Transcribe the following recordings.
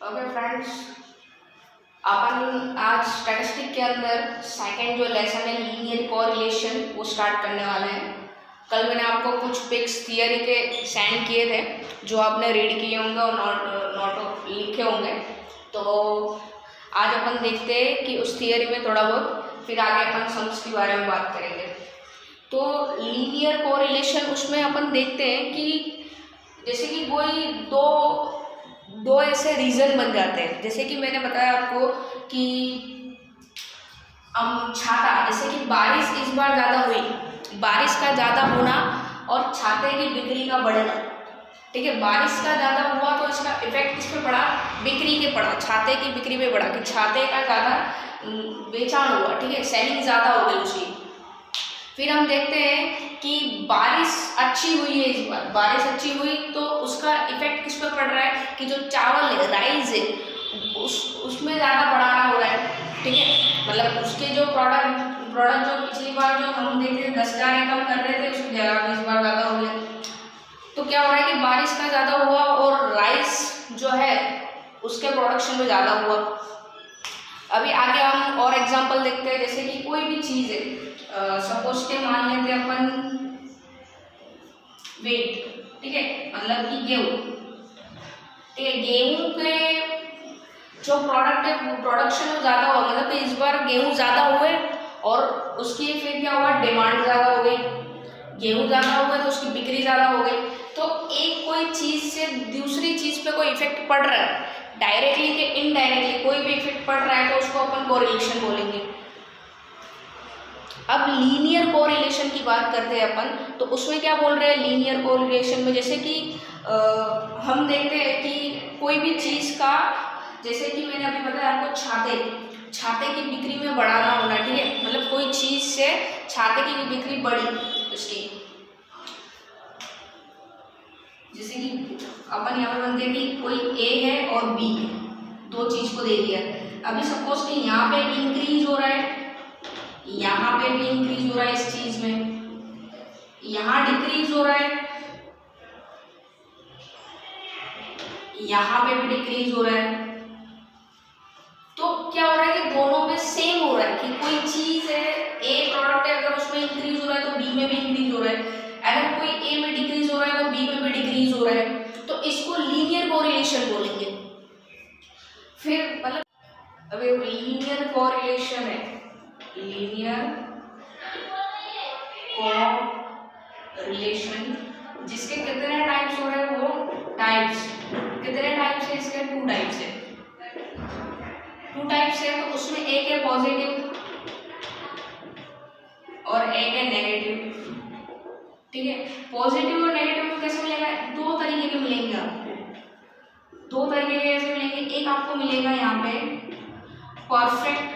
Okay friends, अपन आज statistic के अंदर सेकंड जो लेसन है लीनियर कोरिलेशन वो स्टार्ट करने वाले हैं। कल मैंने आपको कुछ पिक्स थियरी के सेंड किए थे जो आपने रीड किए होंगे और नोट लिखे होंगे। तो आज अपन देखते हैं कि उस थियरी में थोड़ा बहुत, फिर आगे अपन सम्स के बारे में बात करेंगे। तो लीनियर कोरिलेशन उसमें अपन देखते हैं कि जैसे कि कोई दो ऐसे रीजन बन जाते हैं। जैसे कि मैंने बताया आपको कि छाता, जैसे कि बारिश इस बार ज़्यादा हुई, बारिश का ज़्यादा होना और छाते की बिक्री का बढ़ना। ठीक है, बारिश का ज़्यादा हुआ तो इसका इफेक्ट किस पे पड़ा? बिक्री के पड़ा, छाते की बिक्री पे पड़ा कि छाते का ज़्यादा बेचान हुआ। ठीक है, सेलिंग ज़्यादा हो गई उसकी। फिर हम देखते हैं कि बारिश अच्छी हुई है, इस बार बारिश अच्छी हुई तो उसका इफेक्ट किस पर पड़ रहा है कि जो चावल है, राइस है, उसमें ज़्यादा बढ़ाना हो रहा है। ठीक है, मतलब उसके जो प्रोडक्ट जो पिछली बार जो हम देख रहे थे 10,000 इनकम कर रहे थे उसकी जगह इस बार ज़्यादा हो गया। तो क्या हो रहा है कि बारिश का ज़्यादा हुआ और राइस जो है उसके प्रोडक्शन में ज़्यादा हुआ। अभी आगे हम और एग्जाम्पल देखते हैं। जैसे कि कोई भी चीज़ है, सपोज के मान लेते हैं अपन वेट। ठीक है, मतलब कि गेहूँ। ठीक है, गेहूँ के जो प्रोडक्ट है प्रोडक्शन वो ज़्यादा हुआ, मतलब कि इस बार गेहूँ ज़्यादा हुए और उसकी फिर क्या हुआ, डिमांड ज़्यादा हो गई। गेहूँ ज़्यादा हो गया तो उसकी बिक्री ज़्यादा हो गई। तो एक कोई चीज़ से दूसरी चीज़ पे कोई इफेक्ट पड़ रहा है, डायरेक्टली कि इनडायरेक्टली कोई भी इफेक्ट पड़ रहा है तो उसको अपन कोरिलेशन बोलेंगे। अब लीनियर कोरिलेशन की बात करते हैं अपन, तो उसमें क्या बोल रहे हैं लीनियर कोरिलेशन में? जैसे कि हम देखते हैं कि कोई भी चीज़ का, जैसे कि मैंने अभी बताया आपको छाते की बिक्री में बढ़ाना होना। ठीक है, मतलब कोई चीज़ से छाते की बिक्री बढ़ी उसकी। जैसे कि अपन यहाँ पर बनते हैं कि कोई ए है और बी है, दो चीज़ को दे दिया। अभी सपोज कि यहाँ पे इंक्रीज हो रहा है, यहाँ पे भी इंक्रीज हो रहा है इस चीज में, यहाँ डिक्रीज हो रहा है, यहाँ पे भी डिक्रीज हो रहा है। तो क्या हो रहा है कि दोनों में सेम हो रहा है कि कोई चीज है, ए प्रोडक्ट है, अगर उसमें इंक्रीज हो रहा है तो बी में भी इंक्रीज हो रहा है। अगर कोई ए में डिक्रीज हो रहा है तो बी में भी डिक्रीज हो रहा है। तो इसको लीनियर कोरिलेशन बोलेंगे। फिर मतलब अभी लीनियर कोरिलेशन है, लीनियर कोरिलेशन जिसके कितने टाइप्स हो रहे हैं? वो टाइप्स कितने टाइप्स है इसके? 2 टाइप्स है। 2 टाइप्स है, तो उसमें एक है पॉजिटिव और एक है नेगेटिव। ठीक है, पॉजिटिव और नेगेटिव में कैसे मिलेगा? 2 तरीके के मिलेंगे आपको। 2 तरीके के कैसे मिलेंगे? एक आपको मिलेगा यहाँ पे परफेक्ट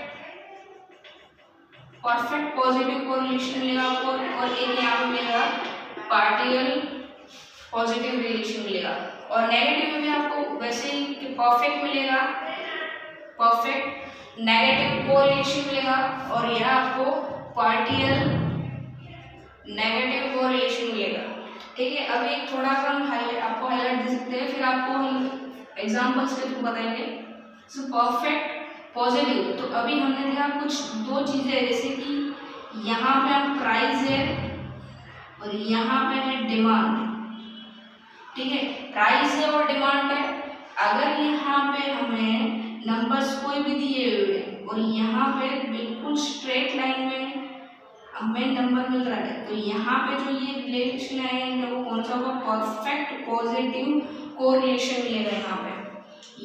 पॉजिटिव कोरिलेशन मिलेगा आपको, और एक यहाँ पे मिलेगा पार्शियल पॉजिटिव रिलेशन मिलेगा। और नेगेटिव में भी आपको वैसे ही कि परफेक्ट मिलेगा, परफेक्ट नेगेटिव कोरिलेशन मिलेगा, और यहाँ आपको पार्शियल नेगेटिव कोरिलेशन मिलेगा। ठीक है, अभी थोड़ा सा हम आपको हाईलाइट दे सकते हैं, फिर आपको हम एग्जाम्पल्स के थ्रू बताएंगे। सो परफेक्ट पॉजिटिव, तो अभी हमने देखा कुछ 2 चीज़ें, जैसे कि यहाँ पे हम प्राइस है और यहाँ पे है डिमांड। ठीक है, प्राइस है और डिमांड है। अगर यहाँ पे हमें नंबर्स कोई भी दिए हुए और यहाँ पे बिल्कुल स्ट्रेट लाइन में हमें नंबर मिल रहा है, तो यहाँ पे जो ये रिलेशन आएगा वो कौन सा होगा? परफेक्ट पॉजिटिव कोरिलेशन मिलेगा। यहाँ पे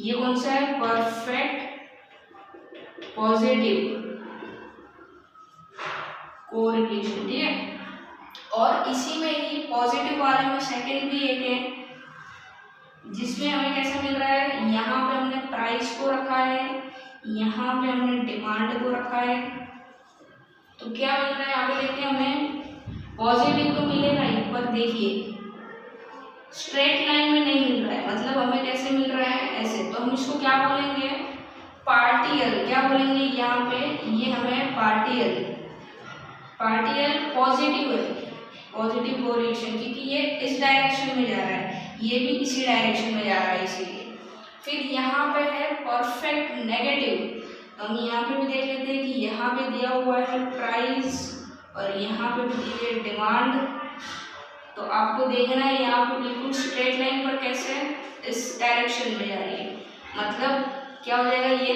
ये कौन सा है? Perfect positive correlation. ठीक है, और इसी में ही पॉजिटिव वाले में सेकंड भी एक है जिसमें हमें कैसे मिल रहा है? यहाँ पे हमने प्राइस को रखा है, यहाँ पे हमने डिमांड को रखा है। तो क्या मिल रहा है आगे देखिए, हमें पॉजिटिव तो मिलेगा ही, पर देखिए स्ट्रेट लाइन में नहीं मिल रहा है, मतलब हमें कैसे मिल रहा है? ऐसे। तो हम इसको क्या बोलेंगे? पार्शियल। क्या बोलेंगे? यहाँ पे ये हमें पार्शियल पॉजिटिव है, पॉजिटिव कोरिलेशन, क्योंकि ये इस डायरेक्शन में जा रहा है, ये भी इसी डायरेक्शन में जा रहा है, इसीलिए। फिर यहाँ पे है परफेक्ट नेगेटिव। हम यहाँ पे भी देख लेते हैं कि यहाँ पे दिया हुआ है प्राइस और यहाँ पे भी दी है डिमांड। तो आपको देखना है यहाँ पे बिल्कुल स्ट्रेट लाइन पर कैसे इस डायरेक्शन में जा रही है, मतलब क्या हो जाएगा, ये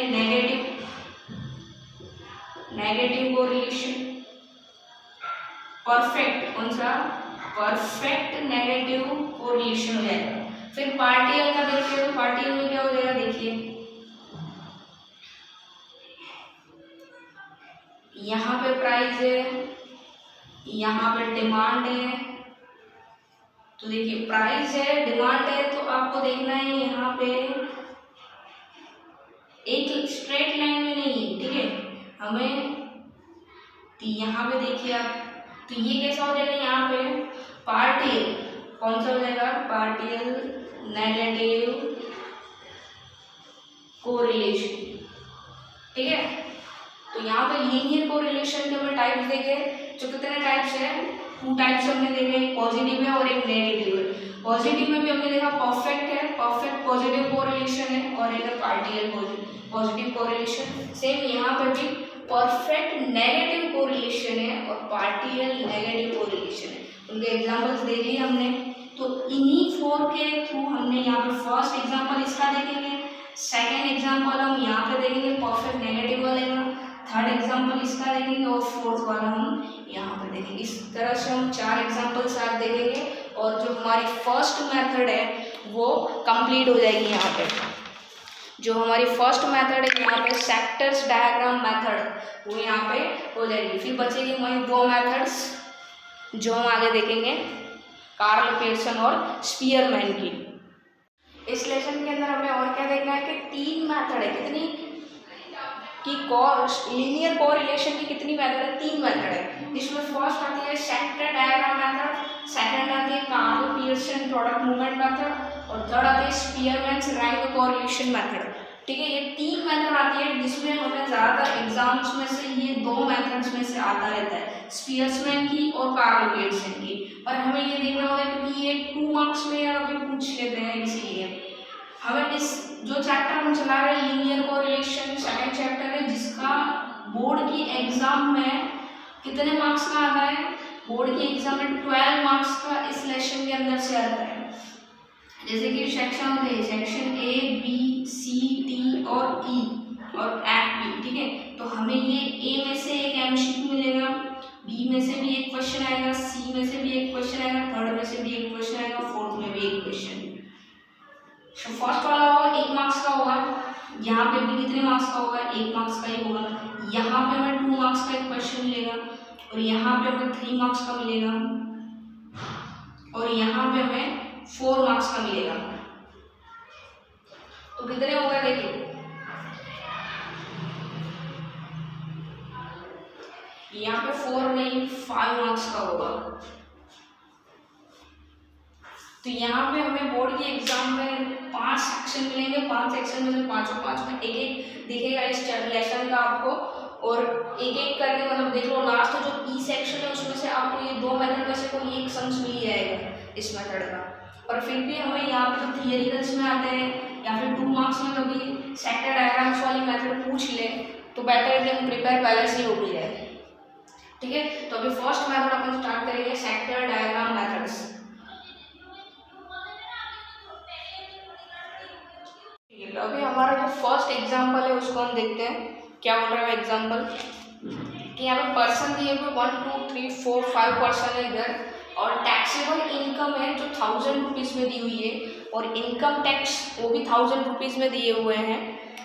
नेगेटिव कोरिलेशन। परफेक्ट कौन सा, परफेक्ट नेगेटिव कोरिलेशन हो जाएगा। फिर पार्टियल का देखिए, तो पार्टियल में क्या हो जाएगा, देखिए यहाँ पे प्राइस है, यहाँ पे डिमांड है। तो देखिए प्राइस है, डिमांड है, तो आपको देखना है यहाँ पे एक स्ट्रेट लाइन में नहीं, ठीक है हमें। तो यहाँ पे देखिए आप, तो ये कैसा हो जाएगा, यहाँ पे पार्टियल कौन सा हो जाएगा, पार्टियल नेगेटिव कोरिलेशन, ठीक है। तो यहाँ पे लीनियर कोरिलेशन के हमें टाइप्स देखे, जो कितने टाइप्स हैं, 2 टाइप्स हमने देखे, एक पॉजिटिव है और एक नेगेटिव है। पॉजिटिव में भी हमने देखा परफेक्ट है, परफेक्ट पॉजिटिव कोरिलेशन है, और एक है पार्टियल पॉजिटिव कोरिलेशन। सेम यहाँ पे भी परफेक्ट नेगेटिव कोरिलेशन है और पार्टियल नेगेटिव कोरिलेशन है। उनके एग्जांपल्स देख लिए हमने। तो इन्हीं 4 के थ्रू हमने यहाँ पे फर्स्ट एग्जांपल इसका देखेंगे, सेकेंड एग्जांपल हम यहाँ पे देखेंगे परफेक्ट नेगेटिव वाले का, थर्ड एग्जांपल इसका देखेंगे और फोर्थ वाला हम यहाँ पे देखेंगे। इस तरह से हम 4 एग्जांपल्स आप देखेंगे और जो हमारी फर्स्ट मेथड है वो कंप्लीट हो जाएगी। यहाँ पे जो हमारी फर्स्ट मेथड है यहाँ पे सेक्टर्स डायग्राम मेथड, वो यहाँ पे हो जाएगी। फिर बचेगी हमारी 2 मेथड्स जो हम आगे देखेंगे, कार्ल पियर्सन और स्पीयरमैन की। इस लेसन के अंदर हमें और क्या देखना है कि 3 मेथड है, कितनी कि लीनियर कोरिलेशन की कितनी मेथड है, 3 मेथड है। इसमें फर्स्ट आती है सेक्टर डायग्राम मेथड, सेकंड आती है Karl Pearson product movement method और थर्ड आती है स्पीयरमैन्स रैंक कोरिलेशन मेथड, ठीक है। ये 3 मेथड आती है जिसमें हमें ज़्यादातर एग्जाम्स में से ये 2 मेथड्स में से आता रहता है, स्पीयरमैन की और कार्ल पियर्सन की। और हमें ये देखना होगा क्योंकि ये 2 मार्क्स में अभी पूछ लेते हैं, इसीलिए हमें इस जो चैप्टर हम चला रहे हैं लीनियर कोरिलेशन, सेकंड चैप्टर है, जिसका बोर्ड की एग्जाम में कितने मार्क्स का आता है, बोर्ड की एग्जाम में 12 मार्क्स का इस लेसन के अंदर से आता है। जैसे कि सेक्शन होते हैं, section A, B, C, D और ई और एफ भी, ठीक है। तो हमें ये ए में से एक एमसीक्यू मिलेगा, बी में से भी एक क्वेश्चन आएगा, सी में से भी एक क्वेश्चन आएगा, थर्ड में से भी एक क्वेश्चन आएगा, फोर्थ में भी एक क्वेश्चन। तो फर्स्ट वाला होगा 1 मार्क्स का होगा, यहाँ पे भी कितने मार्क्स का होगा, 1 मार्क्स का ही होगा। यहाँ पे हमें 2 मार्क्स का एक क्वेश्चन मिलेगा और यहाँ पे हमें 3 मार्क्स का मिलेगा और यहाँ पे हमें 4 मार्क्स का मिलेगा। तो कितने होगा देखिए, यहाँ पे 4 नहीं 5 मार्क्स का होगा। तो यहाँ पे हमें बोर्ड की एग्जाम में 5 सेक्शन मिलेंगे, 5 सेक्शन में से पाँचों में एक एक दिखेगा इस लेसन का आपको, और एक एक करके मतलब देख लो लास्ट जो ई सेक्शन है उसमें से आपको ये 2 मेथड में से कोई एक सम्स मिल जाएगा इस मेथड का। और फिर भी हमें यहाँ पे जो थियरिकल्स में आते हैं या फिर 2 मार्क्स में कभी सेक्टर डायग्राम्स वाली मेथड पूछ ले तो बेटर है कि हम प्रिपेयर पहले से ही हो भी जाए, ठीक है। तो अभी फर्स्ट मेथड अपन स्टार्ट करेंगे, सेक्टर डायग्राम मेथड्स। अभी हमारा जो फर्स्ट एग्जांपल है उसको हम देखते हैं, क्या बोल रहा है एग्जांपल कि यहाँ पे पर्सन दिए हुए 1 2 3 4 5 पर्सन है इधर, और टैक्सेबल इनकम है जो 1000 रुपीज़ में दी हुई है और इनकम टैक्स वो भी 1000 रुपीज़ में दिए हुए हैं,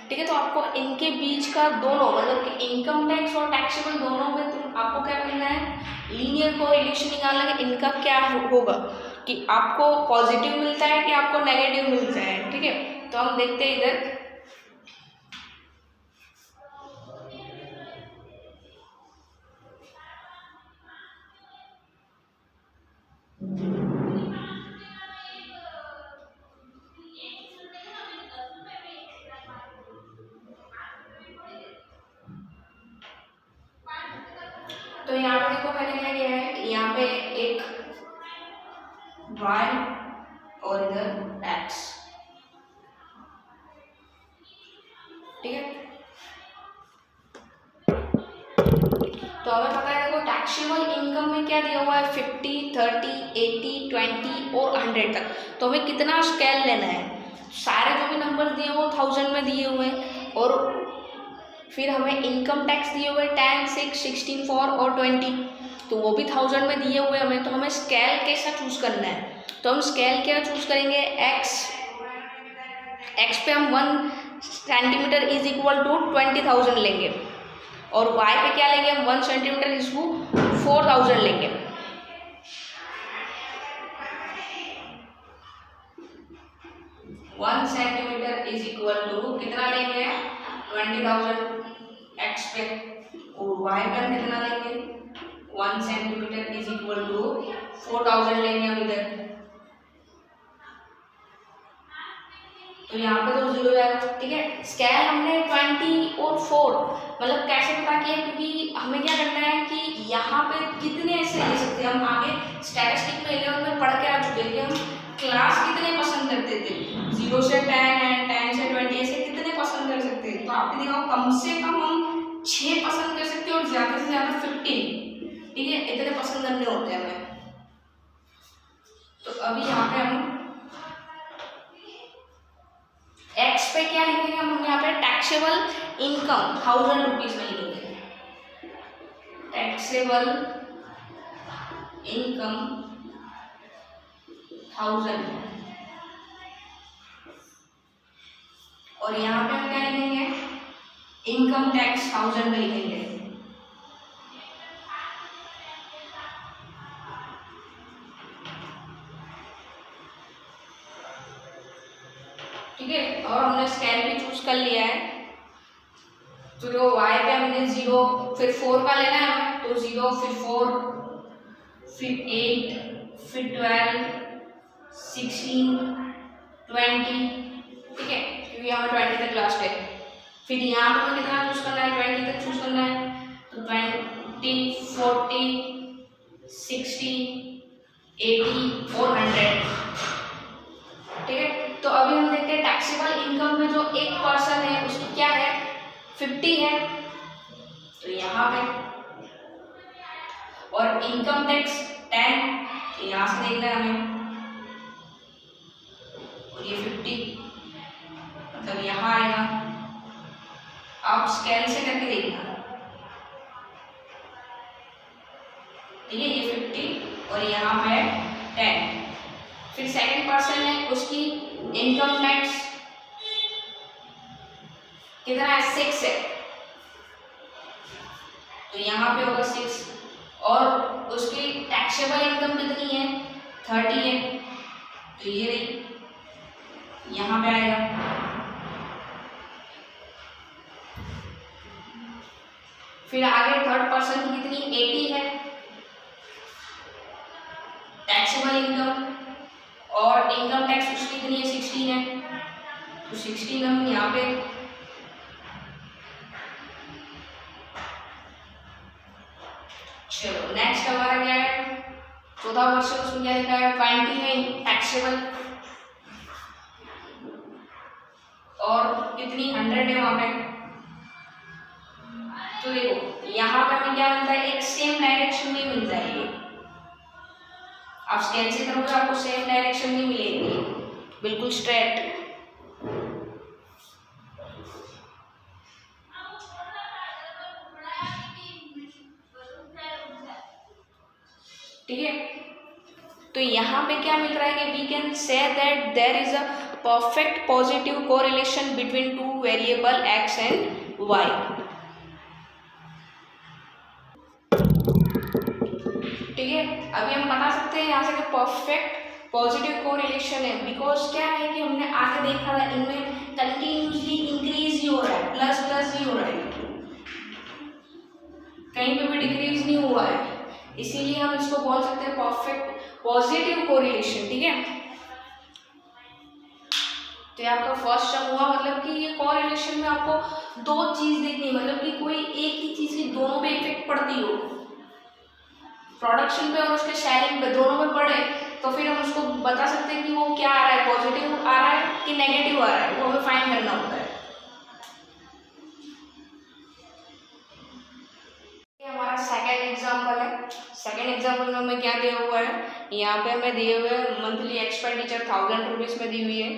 ठीक है। तो आपको इनके बीच का दोनों मतलब कि इनकम टैक्स और टैक्सेबल दोनों में तुम आपको क्या करना है, लीनियर कोरिलेशन निकालना है कि इनका क्या होगा, कि आपको पॉजिटिव मिलता है कि आपको नेगेटिव मिलता है, ठीक है। तो हम देखते हैं इधर, तो यहाँ पे देखो मैंने क्या किया है, यहाँ पे एक y और इधर x, ठीक है। तो हमें पता है देखो टैक्सेबल इनकम में क्या दिया हुआ है 50, 30, 80, 20 और 100 तक। तो हमें कितना स्केल लेना है, सारे जो भी नंबर दिए हुए 1000 में दिए हुए हैं, और फिर हमें इनकम टैक्स दिए हुए 10, 6, 16, 4 और 20, तो वो भी 1000 में दिए हुए हमें। तो हमें स्केल कैसा चूज करना है, तो हम स्केल क्या चूज करेंगे, एक्स पे हम 1 सेंटीमीटर इज इक्वल टू 20,000 लेंगे, और y पे क्या लेंगे हम 1 सेंटीमीटर इज टू 4000 लेंगे। One centimetre is equal to कितना लेंगे 20,000 x पे, और y पे कितना लेंगे 1 सेंटीमीटर इज इक्वल टू 4000 लेंगे हम इधर। तो यहाँ पे तो 0 जाएगा, ठीक है। स्केल हमने 20 और 4 मतलब कैसे पता किया, क्योंकि हमें क्या करना है कि यहाँ पे कितने ऐसे ले सकते हैं हम, आगे स्टैटिस्टिक में 11 में पढ़ के आ चुके हैं हम क्लास कितने पसंद करते थे, 0 से 10 है, 10 से 20 ऐसे कितने पसंद कर सकते हैं। तो आपने देखा कम से कम हम 6 पसंद कर सकते हैं और ज़्यादा से ज़्यादा 15, ठीक है, इतने पसंद करने होते हैं हमें। तो अभी यहाँ पे हम एक्स पे क्या लिखेंगे हम यहाँ पे टैक्सेबल इनकम 1000 रुपीज में लिखेंगे, टैक्सेबल इनकम 1000, और यहाँ पे हम क्या लिखेंगे इनकम टैक्स 1000 में लिखेंगे। ठीक है, और हमने स्केल भी चूज कर लिया है। तो जो y पे हमने 0 फिर 4 का लेना है हमें, तो 0 फिर 4 फिर 8 फिर 12 16 20, ठीक है, क्योंकि यहाँ 20 तक लास्ट है। फिर यहाँ पे हमें कितना चूज करना है 20 तक चूज करना है, तो 20 40 60 80 और 100, ठीक है। तो अभी हम देखते हैं टैक्सेबल इनकम में जो एक पर्सन है उसकी क्या है 50 है, तो यहाँ पे, और इनकम टैक्स 10 यहाँ से देखना है हमें, और ये 50 मतलब यहाँ आएगा। आप स्केल से करके देखना, ठीक है, ये 50 और यहाँ पे 10। फिर सेकंड पर्सन है उसकी इनकम टैक्स कितना है 6 है, तो यहाँ पे होगा 6, और उसकी टैक्सेबल इनकम कितनी है 30 है, तो ये रही यहाँ पे आएगा। फिर आगे थर्ड पर्सन की कितनी 80 है टैक्सेबल इनकम, और इनकम टैक्स उसकी कितनी है 16 है, तो 16 हम यहाँ पे, चलो नेक्स्ट हमारा क्या है चौथा क्वेश्चन, उसमें क्या लिखा है 20 है टैक्सेबल, और कितनी 100 है वहां पे। तो देखो यहाँ पे हमें क्या मिलता है, एक सेम डायरेक्शन में मिलता है, ये आप स्केल से करोगे आपको सेम डायरेक्शन में मिलेगी, बिल्कुल स्ट्रेट। ठीक है, तो यहाँ पे क्या मिल रहा है कि we can say that there is a perfect positive correlation between two variable X and Y. ठीक है, अभी हम बता सकते हैं यहाँ से कि परफेक्ट पॉजिटिव कोरिलेशन है, बिकॉज क्या है कि हमने आगे देखा था इनमें कंटिन्यूसली इंक्रीज ही हो रहा है, प्लस प्लस ही हो रहा है, कहीं पे भी डिक्रीज नहीं हुआ है, इसीलिए हम इसको बोल सकते हैं परफेक्ट पॉजिटिव कोरिलेशन। ठीक है, तो ये आपका फर्स्ट टर्म हुआ, मतलब कि ये कोरिलेशन में आपको दो चीज देखनी, मतलब कि कोई एक ही चीज की दोनों पे इफेक्ट पड़ती हो, प्रोडक्शन पे और उसके सेलिंग पे दोनों पे पड़े, तो फिर हम उसको बता सकते हैं कि वो क्या आ रहा है, पॉजिटिव आ रहा है कि नेगेटिव आ रहा है, वो हमें फाइंड करना होता है। एग्जाम्पल में हमें क्या दिया हुआ है, यहाँ पे हमें दिए हुए मंथली एक्सपेंडिचर 1000 रुपीज़ में दी हुई है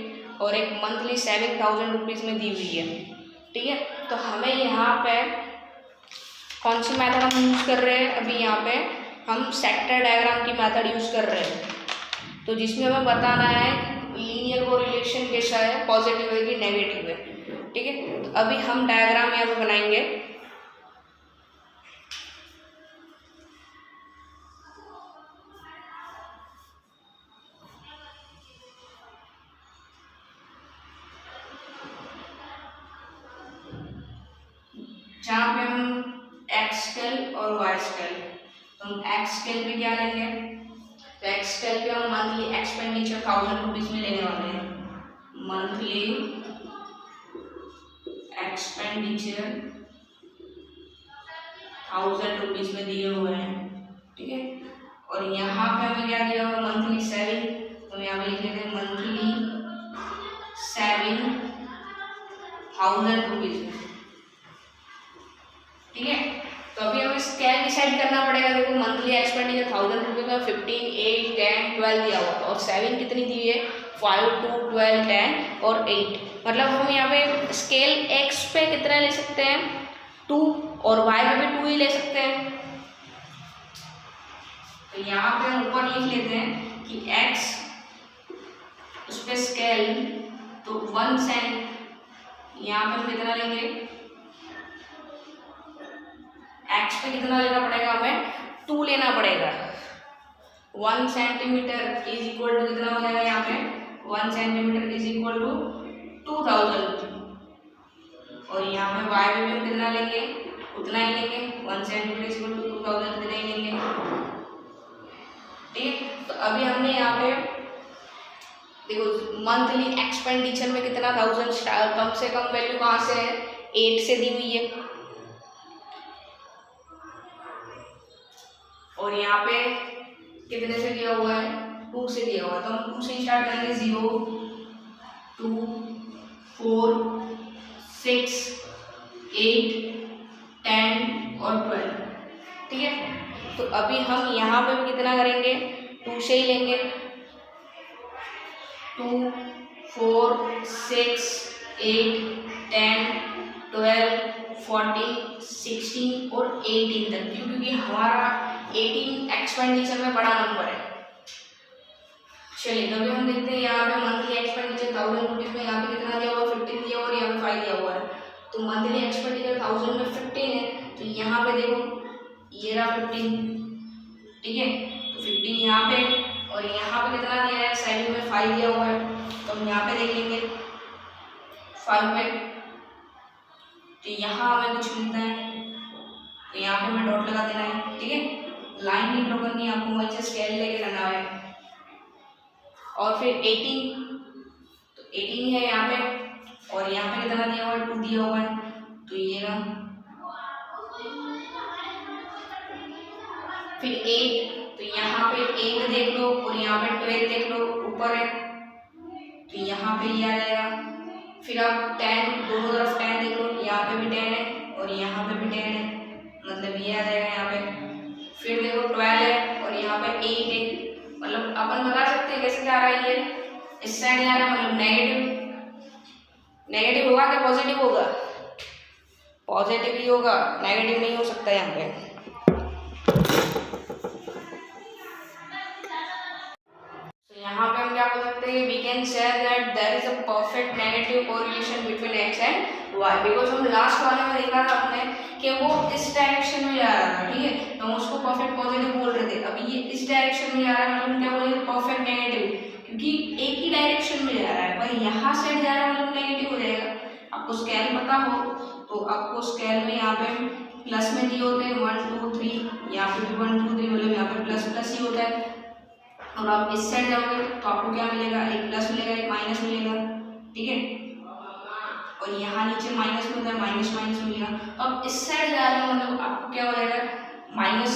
और एक मंथली सेविंग 1000 रुपीज़ में दी हुई है। ठीक है, तो हमें यहाँ पे कौन सी मेथड हम यूज़ कर रहे हैं, अभी यहाँ पे हम सेक्टर डायग्राम की मेथड यूज़ कर रहे हैं। तो जिसमें हमें बताना है लीनियर कोरिलेशन कैसा है, पॉजिटिव है कि नेगेटिव है। ठीक है, तो अभी हम डायग्राम यहाँ पे बनाएंगे। जहाँ पे हम एक्स स्केल और वाई स्केल, तो हम एक्स स्केल पे क्या लेंगे, तो एक्स स्केल पे हम मंथली एक्सपेंडिचर 1000 रुपीज़ में लेने वाले हैं। मंथली एक्सपेंडिचर 1000 रुपीज़ में दिए हुए हैं। ठीक है, और यहाँ पे हमें क्या दिया हुआ, मंथली सेविंग, तो यहाँ पे लिख लेते हैं मंथली सेविंग 1000 रुपीज़ में। ठीक है, तो अभी हमें स्केल डिसाइड करना पड़ेगा। देखो मंथली एक्सपेंडिचर 1000 रुपीज़ में 15, 8, 10, 12 दिया हुआ था और सेविंग कितनी दी है, 5, 2, 12, 10 और 8। मतलब हम यहाँ पे स्केल एक्स पे कितना ले सकते हैं, 2, और वाई पे भी 2 ही ले सकते हैं। तो यहाँ पे हम ऊपर लिख लेते हैं कि एक्स उस पर स्केल तो 1 सेंट, यहाँ पे हम कितना लेंगे, एक्स पे कितना लेना पड़ेगा, हमें 2 लेना पड़ेगा। 1 सेंटीमीटर इज इक्वल टू कितना हो जाएगा, यहाँ पे 1 सेंटीमीटर इज इक्वल टू 2000। और यहाँ पे वाई पे भी हम कितना लेंगे, उतना ही लेंगे, 1 सेंटीमीटर इज इक्वल टू 2000 कितना ही लेंगे। ठीक है, तो अभी हमने यहाँ पे देखो मंथली एक्सपेंडिचर में कितना 1000 कम से कम वैल्यू कहाँ से है, 8 से दी हुई है। और यहाँ पे कितने से दिया हुआ है, 2 से दिया हुआ है। तो हम 2 से स्टार्ट करेंगे, 0, 2, 4, 6, 8, 10 और 12। ठीक है, तो अभी हम यहाँ पे भी कितना करेंगे, 2 से ही लेंगे। 2, 4, 6, 8, 10, 12, 14, 16 और 18 तक, क्योंकि हमारा 18 एक्सपेंडिचर में बड़ा नंबर है। चलिए, तभी हम देखते हैं यहाँ पे मंथली एक्सपेंडिचर 1000 रुपीज़ में यहाँ पे कितना दिया हुआ, 15 दिया हुआ और यहाँ पे 5 दिया हुआ है। तो मंथली एक्सपेंडिचर 1000 में 15 है, तो यहाँ पे देखो ये रहा 15। ठीक है, तो 15 यहाँ पे, और यहाँ पे कितना दिया है, सेविंग में 5 दिया हुआ है। तो हम यहाँ पे देख लेंगे 5 पे, तो यहाँ हमें कुछ मिलता है, तो यहाँ पे हमें डॉट लगा देना है। ठीक है, लाइन नहीं ड्रॉ करनी है आपको, वहीं से स्केल लेके करना है। और फिर 18, तो 18 है यहाँ पे, और यहाँ पे कितना दिया हुआ है, 2 दिया हुआ है, तो ये रहा। फिर 8, तो यहाँ पे 8 देख लो और यहाँ पे 12 देख लो, ऊपर है, तो यहाँ पे ये आ जाएगा। फिर आप 10, दोनों तरफ 10 देख लो, यहाँ पे भी 10 है और यहाँ पे भी 10 है, मतलब ये आ जाएगा यहाँ पे। फिर देखो 12 है और यहाँ पे 8 है, मतलब अपन बता सकते हैं कैसे जा रहा है, ये इस साइड जा रहा है, मतलब नेगेटिव होगा क्या पॉजिटिव होगा, पॉजिटिव ही होगा, नेगेटिव नहीं हो सकता यहाँ पे। यहाँ पे हम क्या बोल सकते हैं, we can say that there is a perfect negative correlation between X and Y, because हम लास्ट वाले में देखा था अपने कि वो इस डायरेक्शन में जा रहा था। ठीक है, तो हम उसको परफेक्ट पॉजिटिव बोल रहे थे, अभी ये इस डायरेक्शन में जा रहा है, मतलब क्या बोलेंगे, परफेक्ट नेगेटिव, क्योंकि एक ही डायरेक्शन में जा रहा है, पर यहाँ साइड जा रहा है मतलब नेगेटिव हो जाएगा। आपको स्केल पता हो तो आपको स्केल में यहाँ पे प्लस में दिए होते हैं 1, 2, 3, यहाँ पे भी 1, 2, 3, मतलब यहाँ पे प्लस प्लस ही होता है। और आप इस साइड जाओगे तो आपको क्या मिलेगा, एक प्लस मिलेगा, एक माइनस मिलेगा। ठीक है, और यहाँ नीचे माइनस में होता है, माइनस माइनस मिलेगा। तो अब इस साइड जा रहे हो मतलब आपको क्या हो जाएगा, माइनस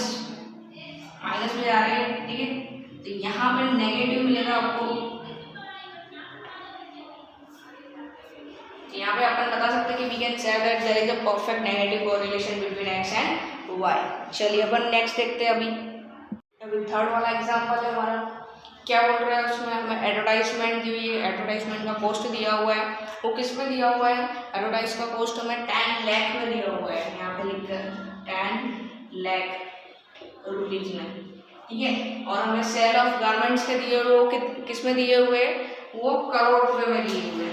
माइनस में जा रहे हैं। ठीक है, तो यहाँ पे नेगेटिव मिलेगा आपको। तो यहाँ पे अपन बता सकते हैं कि we can say that there is a perfect negative correlation between X and Y. चलिए अपन नेक्स्ट देखते हैं। अभी थर्ड वाला एग्जाम्पल है हमारा, क्या बोल रहा है उसमें, हमें एडवर्टाइजमेंट दी हुई है, एडवर्टाइजमेंट का कॉस्ट दिया हुआ है, वो किस में दिया हुआ है, एडवर्टाइज का कॉस्ट हमें 10 लाख में दिया हुआ है, यहाँ पे लिख कर 10 लाख रुपीज में, ठीक है। और हमें सेल ऑफ गारमेंट्स के दिए हुए, वो किस में दिए हुए, वो करोड़ रुपए में दिए हुए,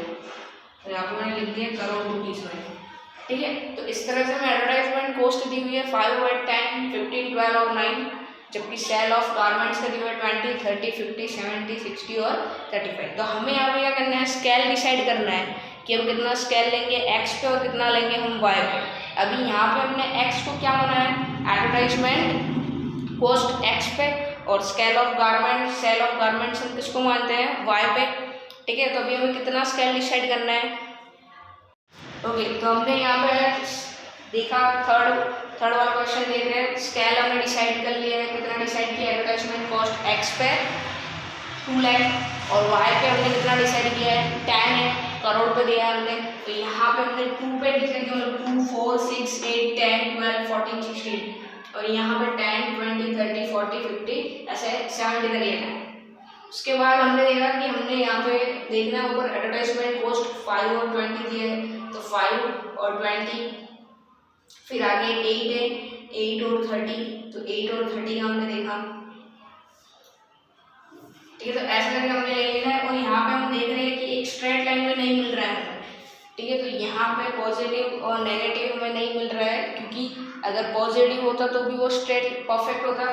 तो यहाँ पे मैंने लिख दिया करोड़ रुपीज में, ठीक है। तो इस तरह से हमें एडवर्टाइजमेंट कॉस्ट दी हुई है 5 और 10, 15, 12 और 9, जबकि सेल ऑफ गारमेंट्स का दी हुआ है 20, 30, 50, 70, 60 और 35। तो हमें यहाँ पे क्या करना है, स्केल डिसाइड करना है कि हम कितना स्केल लेंगे एक्स पे और कितना लेंगे हम वाई पे। अभी यहाँ पे हमने एक्स को क्या माना है, एडवर्टाइजमेंट कॉस्ट एक्स पे, और scale of garment, sale of garments हम किसको मानते हैं, वाई पे, ठीक है। तो अभी हमें कितना स्केल डिसाइड करना है, ओके। तो हमने यहाँ पे देखा थर्ड वाला क्वेश्चन देख रहे हैं, स्केल हमने डिसाइड कर लिया है, कितना डिसाइड किया, एडवर्टाइजमेंट कॉस्ट एक्स पे 2 लाख, और वाई पे हमने कितना डिसाइड किया है 10 है, करोड़ पे दिया हमने। तो यहाँ पे हमने 2 पे डिसाइड किया, 2, 4, 6, 8, 10, 12, 14, 16, और यहाँ पे 10, 20, 30, 40, 50 ऐसे 70 तक लेना है। उसके बाद हमने देखा कि हमने यहाँ पे देखना है ऊपर एडवर्टाइजमेंट कॉस्ट 5 और 20 दिए है, तो 5 और 20, फिर आगे 8 है, 8 और 30, तो 8 और 30 का हमने देखा, ठीक है। तो ऐसा करके हमने ले लेना है, और यहाँ पे हम देख रहे हैं कि एक स्ट्रेट लाइन में नहीं मिल रहा है हमें, ठीक है। तो यहाँ पे पॉजिटिव और नेगेटिव हमें नहीं मिल रहा है, क्योंकि अगर पॉजिटिव होता तो भी वो स्ट्रेट परफेक्ट होता,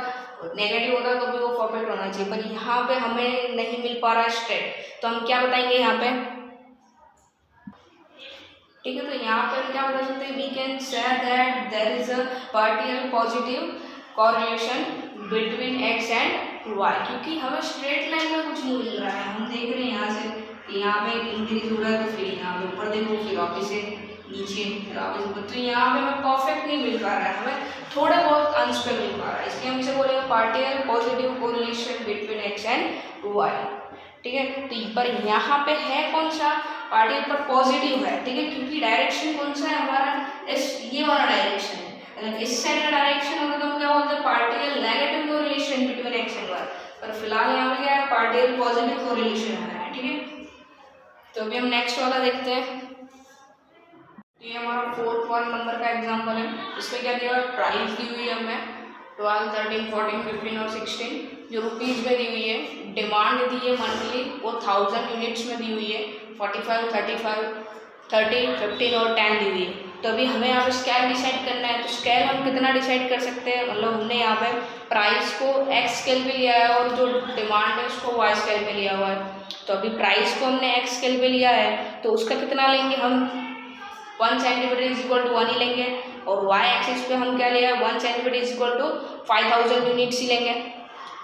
नेगेटिव होता तो भी वो परफेक्ट होना चाहिए, पर यहाँ पे हमें नहीं मिल पा रहा है स्ट्रेट। तो हम क्या बताएंगे यहाँ पे, ठीक है। तो यहाँ पे हम क्या बता सकते हैं, we can say that there is a partial positive correlation between X and Y, क्योंकि हमें स्ट्रेट लाइन में कुछ नहीं मिल रहा है। हम देख रहे हैं यहाँ से, यहाँ पे इंक्रीज हो रहा है, तो फिर यहाँ पे ऊपर देखो, फिर वापस से नीचे, फिर वापस ऊपर, तो यहाँ पे हमें परफेक्ट नहीं मिल पा रहा है, हमें थोड़े बहुत अंश पे मिल पा रहा है, इसलिए हम इसे बोलेंगे partial positive correlation between X and Y, ठीक है। तो पर यहाँ पे है कौन सा, पार्शियल पर पॉजिटिव है, ठीक है, क्योंकि डायरेक्शन कौन सा है हमारा, ये वाला डायरेक्शन है। अगर इस साइड का डायरेक्शन होगा तो हम क्या बोलते हैं, partial negative correlation between X and Y, पर फिलहाल यहाँ पे क्या है, पार्शियल पॉजिटिव कोरिलेशन है, ठीक है। तो अभी हम नेक्स्ट वाला देखते हैं। ये हमारा 4th नंबर का एग्जाम्पल है, इसमें क्या दिया है, प्राइस दी हुई है हमें 12, 13, 14, 15 और 16 जो रुपीज़ में दी हुई है, डिमांड दी है मंथली, वो 1000 यूनिट्स में दी हुई है, 45, 35, 30, 15 और 10 दी हुई है। तो अभी हमें यहाँ पे स्केल डिसाइड करना है, तो स्केल हम कितना डिसाइड कर सकते हैं, मतलब हमने यहाँ पे प्राइस को एक्स स्केल पे लिया है और जो डिमांड है उसको वाई स्केल पे लिया हुआ है। तो अभी प्राइस को हमने एक्स स्केल पे लिया है, तो उसका कितना लेंगे हम, 1 सेंटीमीटर इज इक्वल टू 1 ही लेंगे, और वाई एक्सिस पे हम क्या लिया है, 1 centimetre is equal to 5000 units ही लेंगे,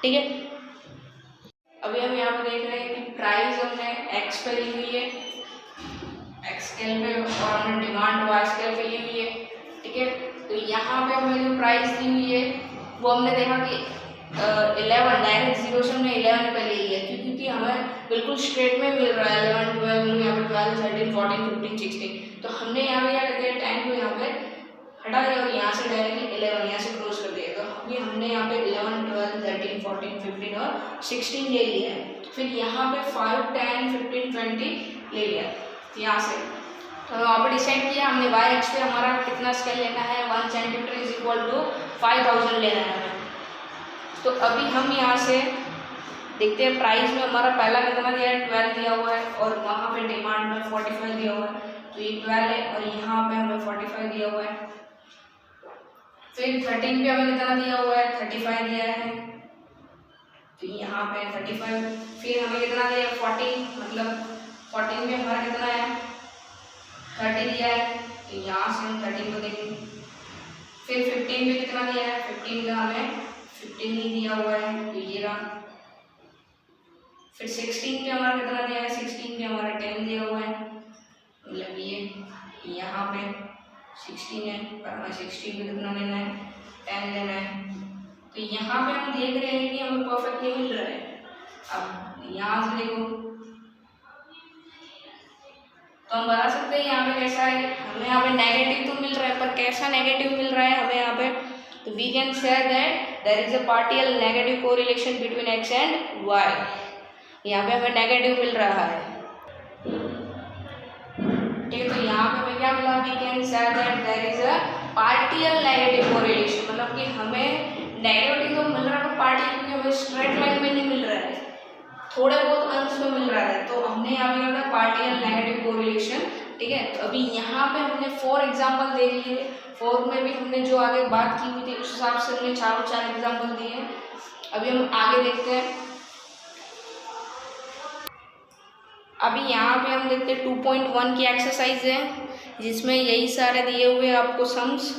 ठीक है। अभी हम यहाँ पे देख रहे हैं कि प्राइस हमने एक्स पे ली हुई है, एक्स स्केल पे, और हमने डिमांड वाई स्केल पे ली हुई है, ठीक है। तो यहाँ पे हमें जो प्राइस दी हुई है वो हमने देखा कि 11 डायरेक्ट जीरो से हमने 11 पे ले लिया, क्योंकि हमें बिल्कुल स्ट्रेट में मिल रहा है 11, 12, यहाँ पे 12, 13, 14, 15, 16। तो हमने यहाँ पे क्या कर दिया, 10 को यहाँ पे हटा दिया और यहाँ से डायरेक्टली 11 यहाँ से क्रॉस कर दिया। तो अभी हमने यहाँ पे 11, 12, 13, 14, 15 और 16 ले लिया है। फिर यहाँ पे 5, 10, 15, 20 ले लिया यहाँ से। तो वहाँ पर डिसाइड किया हमने वाई एक्स पे हमारा कितना स्केल लेना है, 1 सेंटीमीटर इज इक्वल टू 5000 लेना है हमें। तो अभी हम यहाँ से देखते हैं, प्राइस में हमारा पहला कितना दिया है, 12 दिया हुआ है, और वहाँ पे डिमांड में 45 दिया हुआ है, तो ये 12 है, और यहाँ पे हमें 45 दिया हुआ है। फिर 13 पे हमें कितना दिया हुआ है, 35 दिया है, तो यहाँ पे 35। फिर हमें कितना दिया है, 40, मतलब 14 पे हमारा कितना है, 30 दिया है, तो यहाँ से हम 13 को देखेंगे। फिर 15 पे कितना दिया है, 15 का हमें 15 ही दिया हुआ है, तो ये रहा। फिर 16 पे हमारा कितना दिया है, 16 पे हमारा 10 दिया हुआ है, मतलब ये यहाँ पे 16 है, पर हमें 16 पे कितना लेना है, 10 लेना है। तो यहाँ पे हम देख रहे हैं कि हमें परफेक्ट नहीं मिल रहा है। अब यहाँ से देखो, तो हम बता सकते हैं यहाँ पे कैसा है, हमें यहाँ पे नेगेटिव तो मिल रहा है, पर कैसा नेगेटिव मिल रहा है, हमें यहाँ पे तो we can say that there is a partial negative correlation between X and Y. यहाँ पे हमें नेगेटिव मिल रहा है, ठीक है। तो यहाँ पे हमें क्या मिला, we can say that there is a partial negative correlation, मतलब कि हमें नेगेटिव तो मिल रहा है पार्शियल, क्योंकि हमें स्ट्रेट लाइन में नहीं मिल रहा है, थोड़े बहुत अंश में मिल रहा है। तो हमने यहाँ पे क्या पार्शियल नेगेटिव कोरिलेशन, ठीक है। तो अभी यहाँ पे हमने 4 एग्जाम्पल देख लिए, 4 में भी हमने जो आगे बात की हुई थी उस हिसाब से हमने 4 एग्जाम्पल दिए हैं। अभी हम आगे देखते हैं। अभी यहाँ पे हम देखते हैं 2.1 की एक्सरसाइज है, जिसमें यही सारे दिए हुए आपको सम्स।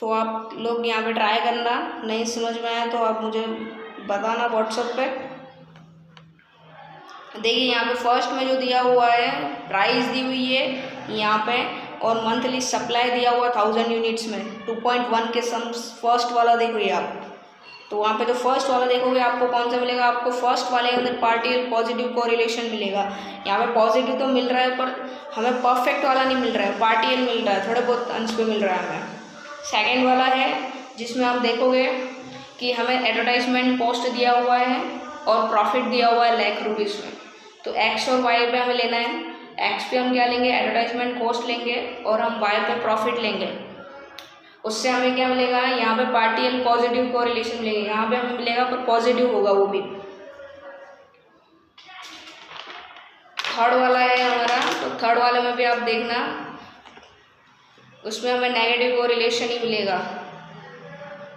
तो आप लोग यहाँ पे ट्राई करना, नहीं समझ में आया तो आप मुझे बताना व्हाट्सएप पे। देखिए यहाँ पे फर्स्ट में जो दिया हुआ है, प्राइस दी हुई है यहाँ पे, और मंथली सप्लाई दिया हुआ 1000 यूनिट्स में। 2.1 के सम्स फर्स्ट वाला देखिए आप, तो वहाँ पे जो फर्स्ट वाला देखोगे आपको कौन सा मिलेगा, आपको फर्स्ट वाले के अंदर पार्शियल पॉजिटिव कोरिलेशन मिलेगा। यहाँ पे पॉजिटिव तो मिल रहा है पर हमें परफेक्ट वाला नहीं मिल रहा है, पार्शियल मिल रहा है, थोड़े बहुत अंश पे मिल रहा है हमें। सेकेंड वाला है जिसमें आप देखोगे कि हमें एडवर्टाइजमेंट कॉस्ट दिया हुआ है और प्रॉफिट दिया हुआ है ₹1,00,000 में। तो एक्स और वाई पे हमें लेना है। एक्स पे हम क्या लेंगे, एडवर्टाइजमेंट कॉस्ट लेंगे, और हम वाई पे प्रॉफिट लेंगे। उससे हमें क्या मिलेगा, यहाँ पे पार्शियल पॉजिटिव कोरिलेशन मिलेगा, यहाँ पे हमें मिलेगा पर पॉजिटिव होगा वो भी। थर्ड वाला है हमारा, तो थर्ड वाले में भी आप देखना, उसमें हमें नेगेटिव कोरिलेशन ही मिलेगा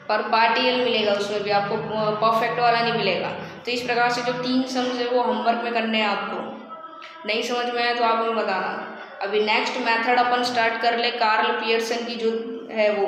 पर पार्शियल मिलेगा, उसमें भी आपको परफेक्ट वाला नहीं मिलेगा। तो इस प्रकार से जो 3 सम्स है वो होमवर्क में करने हैं आपको। नहीं समझ में आया तो आप हमें बताना। अभी नेक्स्ट मेथड अपन स्टार्ट कर ले, कार्ल पियर्सन की जो है वो।